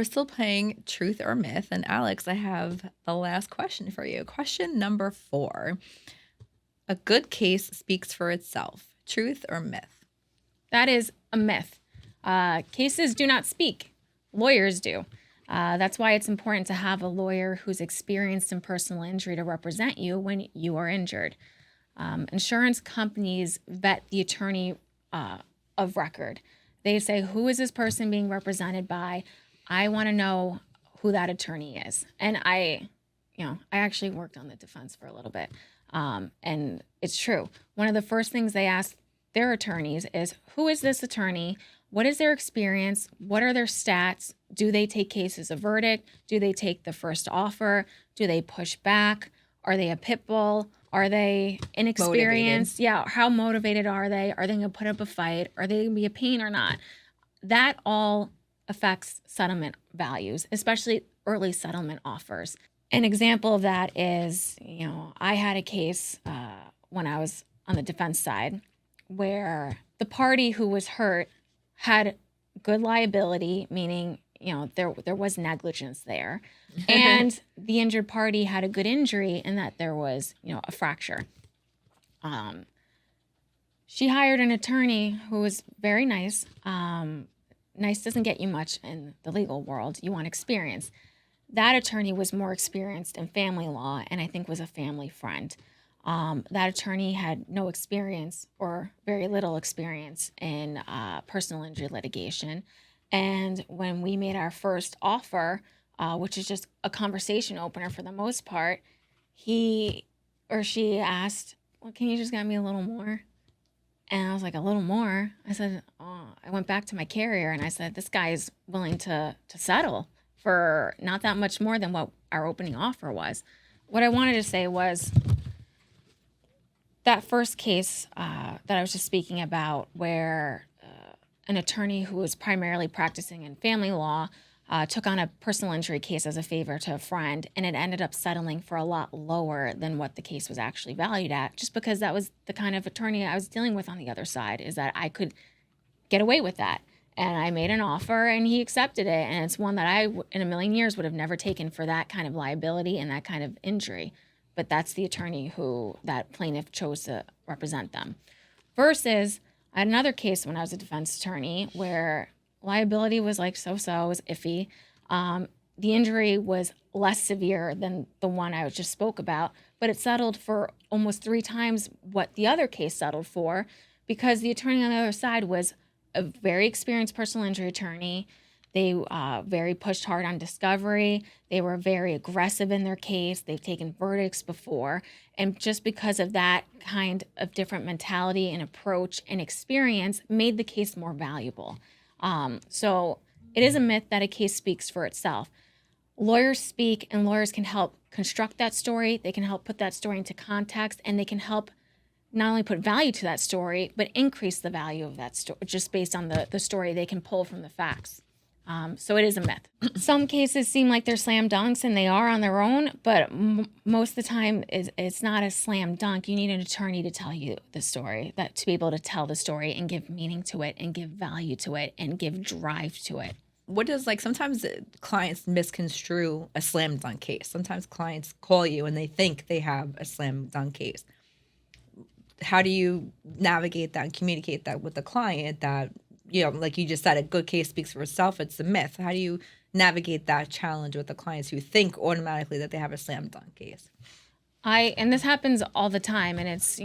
We're still playing Truth or Myth. And Alex, I have the last question for you. Question number 4. A good case speaks for itself. Truth or myth? That is a myth. Cases do not speak. Lawyers do. That's why it's important to have a lawyer who's experienced in personal injury to represent you when you are injured. Insurance companies vet the attorney of record. They say, who is this person being represented by? I want to know who that attorney is. And I actually worked on the defense for a little bit. And it's true. One of the first things they ask their attorneys is, who is this attorney? What is their experience? What are their stats? Do they take cases a verdict? Do they take the first offer? Do they push back? Are they a pit bull? Are they inexperienced? Motivated. Yeah. How motivated are they? Are they going to put up a fight? Are they going to be a pain or not? That all affects settlement values, especially early settlement offers. An example of that is, I had a case when I was on the defense side where the party who was hurt had good liability, meaning, there was negligence there. And the injured party had a good injury in that there was, a fracture. She hired an attorney who was very nice. Nice doesn't get you much in the legal world. You want experience. That attorney was more experienced in family law and I think was a family friend. That attorney had no experience or very little experience in personal injury litigation. And when we made our first offer, which is just a conversation opener for the most part, he or she asked, well, can you just get me a little more? And I was like, a little more? I said, I went back to my carrier and I said, this guy is willing to settle for not that much more than what our opening offer was. What I wanted to say was that first case that I was just speaking about where an attorney who was primarily practicing in family law took on a personal injury case as a favor to a friend, and it ended up settling for a lot lower than what the case was actually valued at, just because that was the kind of attorney I was dealing with on the other side, is that I could get away with that. And I made an offer and he accepted it. And it's one that I, in a million years, would have never taken for that kind of liability and that kind of injury. But that's the attorney who that plaintiff chose to represent them. Versus, I had another case when I was a defense attorney where liability was like so-so, it was iffy. The injury was less severe than the one I just spoke about, but it settled for almost 3 times what the other case settled for because the attorney on the other side was a very experienced personal injury attorney. They very pushed hard on discovery. They were very aggressive in their case. They've taken verdicts before. And just because of that kind of different mentality and approach and experience made the case more valuable. So it is a myth that a case speaks for itself. Lawyers speak and lawyers can help construct that story. They can help put that story into context and they can help not only put value to that story, but increase the value of that story just based on the story they can pull from the facts. So it is a myth. Some cases seem like they're slam dunks, and they are on their own, but most of the time it's not a slam dunk. You need an attorney to tell you the story, that to be able to tell the story and give meaning to it and give value to it and give drive to it. What does, sometimes clients misconstrue a slam dunk case. Sometimes clients call you and they think they have a slam dunk case. How do you navigate that and communicate that with the client that, like you just said, a good case speaks for itself, it's a myth. How do you navigate that challenge with the clients who think automatically that they have a slam dunk case? And this happens all the time, and it's,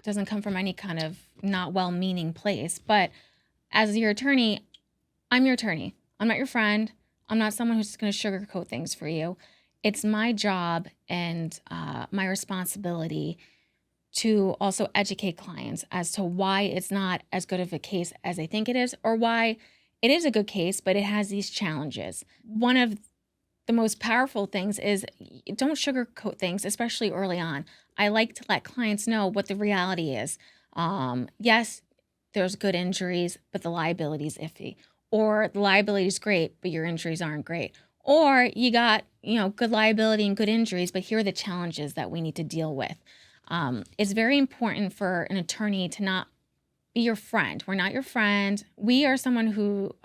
doesn't come from any kind of not well-meaning place, but as your attorney, I'm your attorney. I'm not your friend. I'm not someone who's just going to sugarcoat things for you. It's my job and my responsibility to also educate clients as to why it's not as good of a case as they think it is, or why it is a good case, but it has these challenges. One of the most powerful things is don't sugarcoat things, especially early on. I like to let clients know what the reality is. Yes, there's good injuries, but the liability is iffy. Or the liability is great, but your injuries aren't great. Or you got, good liability and good injuries, but here are the challenges that we need to deal with. It's very important for an attorney to not be your friend. We're not your friend. We are someone who,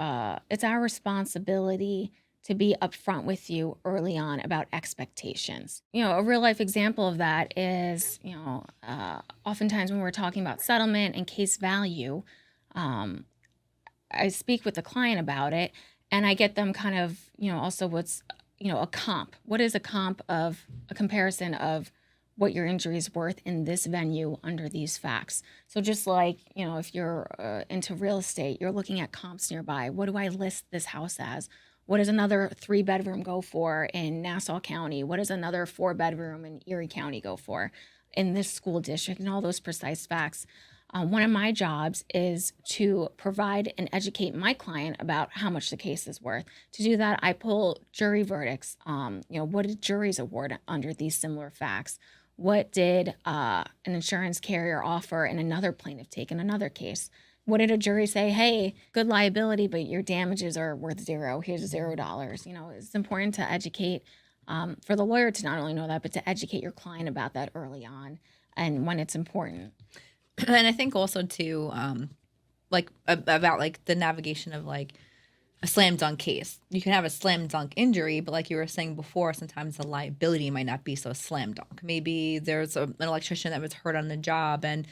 it's our responsibility to be upfront with you early on about expectations. A real life example of that is, oftentimes when we're talking about settlement and case value, um, I speak with the client about it, and I get them kind of, also what's, a comp. What is a comp of a comparison of what your injury is worth in this venue under these facts? So just like, if you're into real estate, you're looking at comps nearby. What do I list this house as? What does another 3-bedroom go for in Nassau County? What does another 4-bedroom in Erie County go for in this school district? And all those precise facts. One of my jobs is to provide and educate my client about how much the case is worth. To do that, I pull jury verdicts. What did juries award under these similar facts? What did an insurance carrier offer and another plaintiff take in another case? What did a jury say? Hey, good liability, but your damages are worth $0. Here's $0. It's important to educate, for the lawyer to not only know that, but to educate your client about that early on and when it's important. And I think also too, about like the navigation of like a slam dunk case. You can have a slam dunk injury, but like you were saying before, sometimes the liability might not be so slam dunk. Maybe there's an electrician that was hurt on the job, and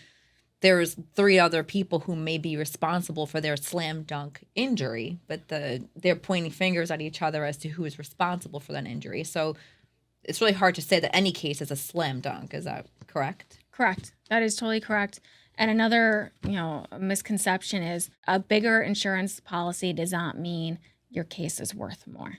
there's 3 other people who may be responsible for their slam dunk injury, but they're pointing fingers at each other as to who is responsible for that injury. So it's really hard to say that any case is a slam dunk. Is that correct? Correct. That is totally correct. And another, misconception is a bigger insurance policy does not mean your case is worth more.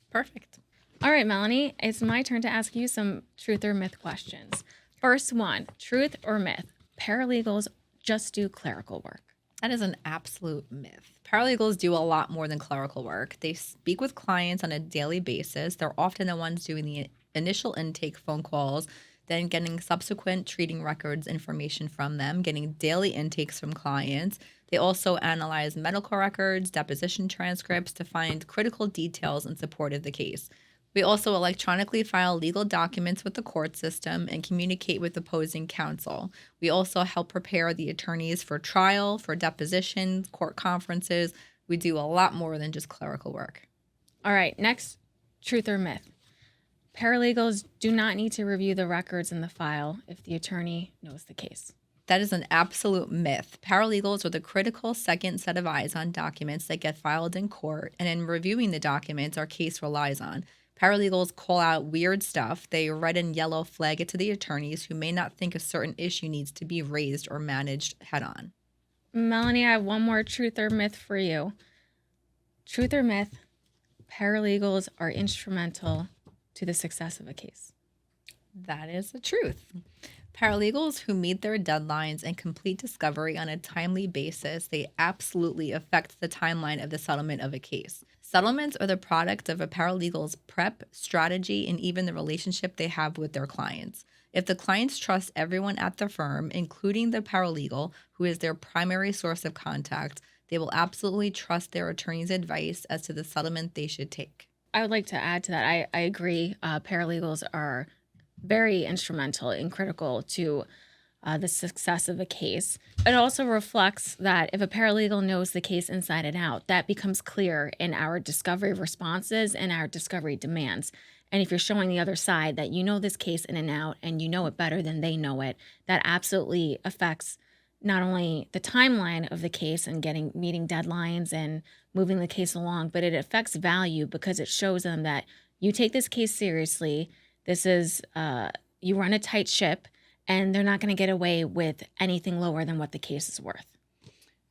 Perfect. All right, Melanie, it's my turn to ask you some truth or myth questions. First one, truth or myth? Paralegals just do clerical work. That is an absolute myth. Paralegals do a lot more than clerical work. They speak with clients on a daily basis. They're often the ones doing the initial intake phone calls, then getting subsequent treating records information from them, getting daily intakes from clients. They also analyze medical records, deposition transcripts to find critical details in support of the case. We also electronically file legal documents with the court system and communicate with opposing counsel. We also help prepare the attorneys for trial, for depositions, court conferences. We do a lot more than just clerical work. All right, next, truth or myth? Paralegals do not need to review the records in the file if the attorney knows the case. That is an absolute myth. Paralegals are the critical second set of eyes on documents that get filed in court, and in reviewing the documents our case relies on. Paralegals call out weird stuff. They red and yellow flag it to the attorneys who may not think a certain issue needs to be raised or managed head on. Melanie, I have one more truth or myth for you. Truth or myth? Paralegals are instrumental to the success of a case. That is the truth. Paralegals who meet their deadlines and complete discovery on a timely basis, they absolutely affect the timeline of the settlement of a case. Settlements are the product of a paralegal's prep, strategy, and even the relationship they have with their clients. If the clients trust everyone at the firm, including the paralegal, who is their primary source of contact, they will absolutely trust their attorney's advice as to the settlement they should take. I would like to add to that. I agree. Paralegals are very instrumental and critical to the success of a case. It also reflects that if a paralegal knows the case inside and out, that becomes clear in our discovery responses and our discovery demands. And if you're showing the other side that you know this case in and out and you know it better than they know it, that absolutely affects not only the timeline of the case and meeting deadlines and moving the case along, but it affects value because it shows them that you take this case seriously. This is, you run a tight ship, and they're not going to get away with anything lower than what the case is worth.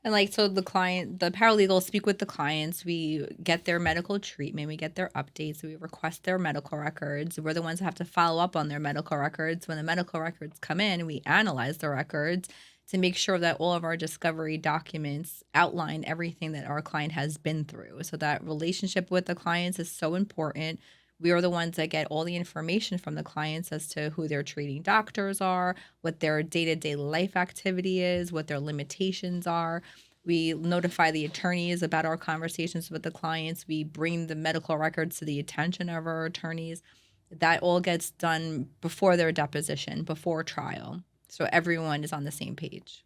And so the paralegals speak with the clients. We get their medical treatment. We get their updates. We request their medical records. We're the ones that have to follow up on their medical records. When the medical records come in, we analyze the records to make sure that all of our discovery documents outline everything that our client has been through. So that relationship with the clients is so important. We are the ones that get all the information from the clients as to who their treating doctors are, what their day-to-day life activity is, what their limitations are. We notify the attorneys about our conversations with the clients. We bring the medical records to the attention of our attorneys. That all gets done before their deposition, before trial. So everyone is on the same page.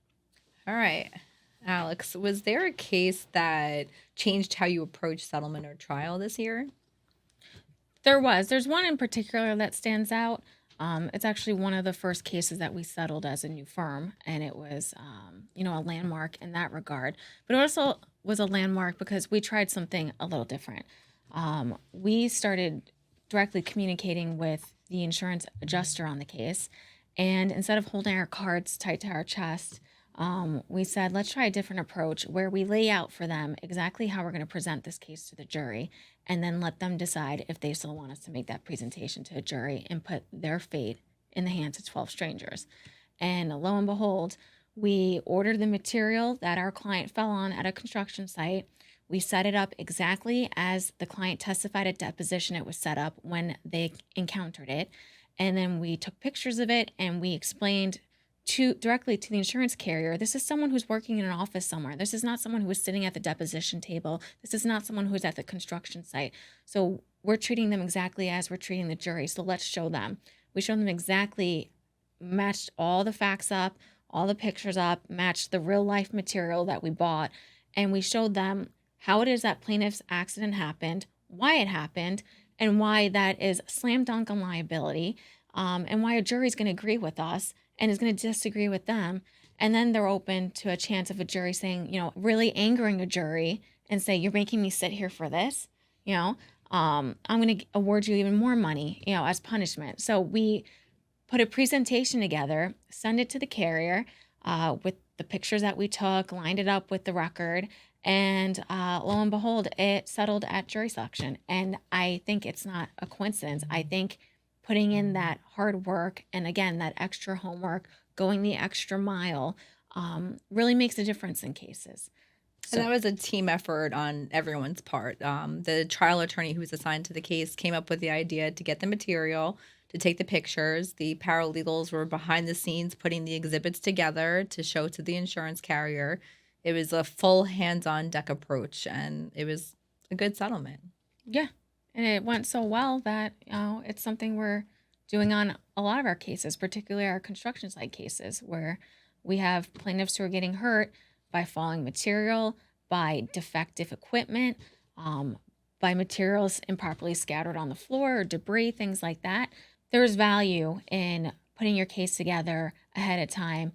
All right. Alex, was there a case that changed how you approach settlement or trial this year? There's one in particular that stands out. It's actually one of the first cases that we settled as a new firm, and it was, a landmark in that regard. But it also was a landmark because we tried something a little different. We started directly communicating with the insurance adjuster on the case, and instead of holding our cards tight to our chest, we said, let's try a different approach where we lay out for them exactly how we're going to present this case to the jury and then let them decide if they still want us to make that presentation to a jury and put their fate in the hands of 12 strangers. And lo and behold, we ordered the material that our client fell on at a construction site. We set it up exactly as the client testified at deposition it was set up when they encountered it. And then we took pictures of it and we explained directly to the insurance carrier, this is someone who's working in an office somewhere. This is not someone who is sitting at the deposition table. This is not someone who's at the construction site. So we're treating them exactly as we're treating the jury. So let's show them. We showed them exactly, matched all the facts up, all the pictures up, matched the real life material that we bought, and we showed them how it is that plaintiff's accident happened, why it happened, and why that is slam dunk on liability, and why a jury is going to agree with us and is going to disagree with them. And then they're open to a chance of a jury saying, really angering a jury and say, you're making me sit here for this, I'm going to award you even more money, as punishment. So we put a presentation together, send it to the carrier with the pictures that we took, lined it up with the record, and lo and behold, it settled at jury selection. And I think it's not a coincidence. I think putting in that hard work and, again, that extra homework, going the extra mile, really makes a difference in cases. And that was a team effort on everyone's part. The trial attorney who was assigned to the case came up with the idea to get the material, to take the pictures. The paralegals were behind the scenes putting the exhibits together to show to the insurance carrier. It was a full hands-on deck approach, and it was a good settlement. Yeah. And it went so well that, it's something we're doing on a lot of our cases, particularly our construction site cases, where we have plaintiffs who are getting hurt by falling material, by defective equipment, by materials improperly scattered on the floor or debris, things like that. There's value in putting your case together ahead of time,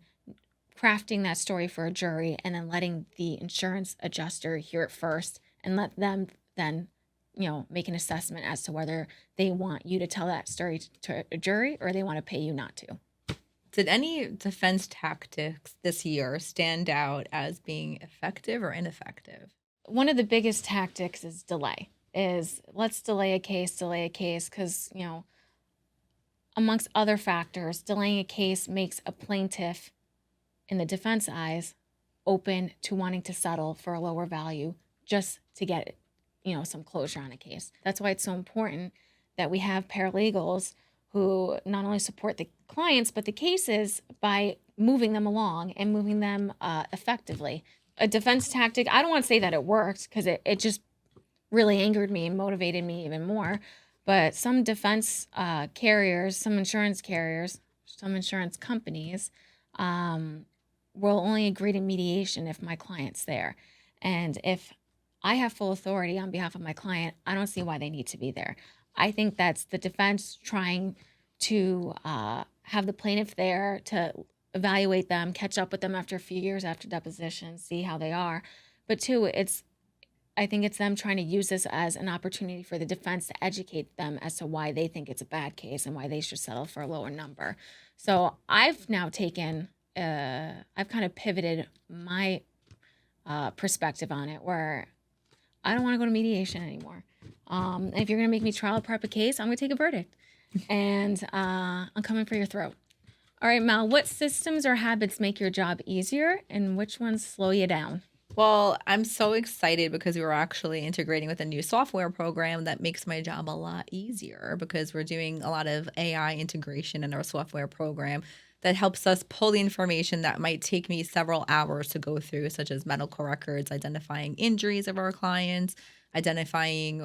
crafting that story for a jury, and then letting the insurance adjuster hear it first and let them then make an assessment as to whether they want you to tell that story to a jury or they want to pay you not to. Did any defense tactics this year stand out as being effective or ineffective? One of the biggest tactics is delay. Let's delay a case, because, amongst other factors, delaying a case makes a plaintiff, in the defense eyes, open to wanting to settle for a lower value just to get it, some closure on a case. That's why it's so important that we have paralegals who not only support the clients, but the cases by moving them along and moving them effectively. A defense tactic, I don't want to say that it worked because it just really angered me and motivated me even more. But some defense carriers, some insurance companies will only agree to mediation if my client's there. And if I have full authority on behalf of my client, I don't see why they need to be there. I think that's the defense trying to have the plaintiff there to evaluate them, catch up with them after a few years after deposition, see how they are. But two, I think it's them trying to use this as an opportunity for the defense to educate them as to why they think it's a bad case and why they should settle for a lower number. So I've now I've kind of pivoted my perspective on it, where I don't want to go to mediation anymore. If you're going to make me trial prep a case, I'm going to take a verdict. And I'm coming for your throat. All right, Mel, what systems or habits make your job easier and which ones slow you down? Well, I'm so excited because we were actually integrating with a new software program that makes my job a lot easier, because we're doing a lot of AI integration in our software program that helps us pull the information that might take me several hours to go through, such as medical records, identifying injuries of our clients, identifying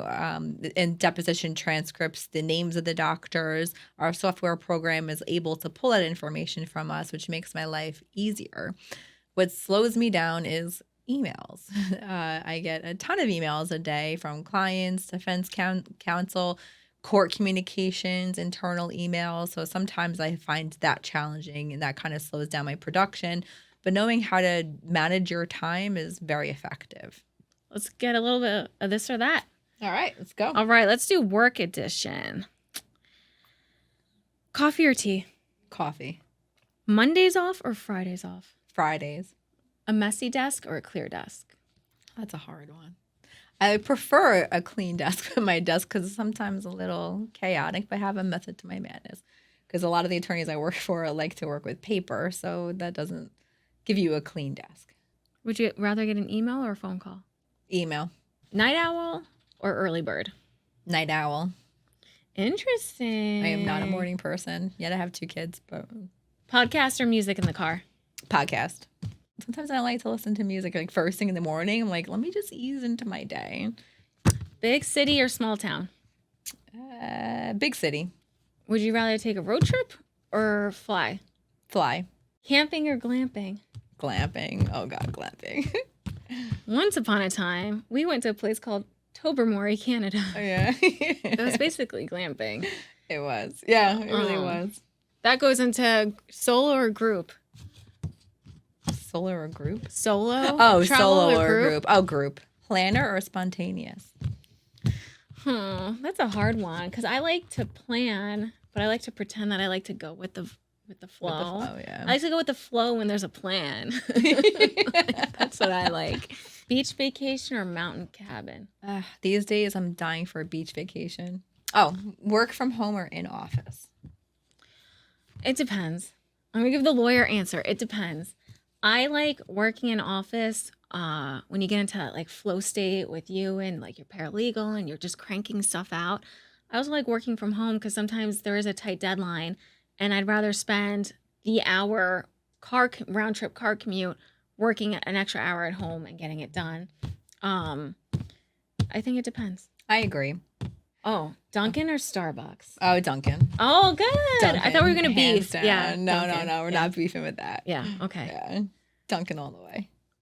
in deposition transcripts the names of the doctors. Our software program is able to pull that information from us, which makes my life easier. What slows me down is emails. I get a ton of emails a day from clients, defense counsel, court communications, internal emails. So sometimes I find that challenging and that kind of slows down my production. But knowing how to manage your time is very effective. Let's get a little bit of this or that. All right, let's go. All right, let's do work edition. Coffee or tea? Coffee. Mondays off or Fridays off? Fridays. A messy desk or a clear desk? That's a hard one. I prefer a clean desk at my desk because it's sometimes a little chaotic, but I have a method to my madness. Because a lot of the attorneys I work for like to work with paper, so that doesn't give you a clean desk. Would you rather get an email or a phone call? Email. Night owl or early bird? Night owl. Interesting. I am not a morning person. Yet I have 2 kids, but Podcast or music in the car? podcast. Sometimes I like to listen to music like first thing in the morning. I'm like, let me just ease into my day. Big city or small town? Big city. Would you rather take a road trip or fly? Fly. Camping or glamping? Glamping. Oh God, glamping. Once upon a time, we went to a place called Tobermory, Canada. Oh, yeah. It was basically glamping. It was. Yeah, it really was. That goes into solo or group? Solo or group? Solo? Oh, Travel solo or group? Oh, group. Planner or spontaneous? That's a hard one because I like to plan, but I like to pretend that I like to go with the flow. Yeah. I like to go with the flow when there's a plan. That's what I like. Beach vacation or mountain cabin? These days, I'm dying for a beach vacation. Oh, work from home or in office? It depends. I'm gonna give the lawyer answer. It depends. I like working in office when you get into that like flow state with you and like your paralegal and you're just cranking stuff out. I also like working from home because sometimes there is a tight deadline and I'd rather spend the hour round trip car commute working an extra hour at home and getting it done. I think it depends. I agree. Oh, Dunkin' or Starbucks? Oh, Dunkin'. Oh, good. Dunkin', I thought we were going to hands beef. down. Yeah. No, Dunkin'. no. We're not beefing with that. Yeah. Okay. Yeah. Dunkin' all the way.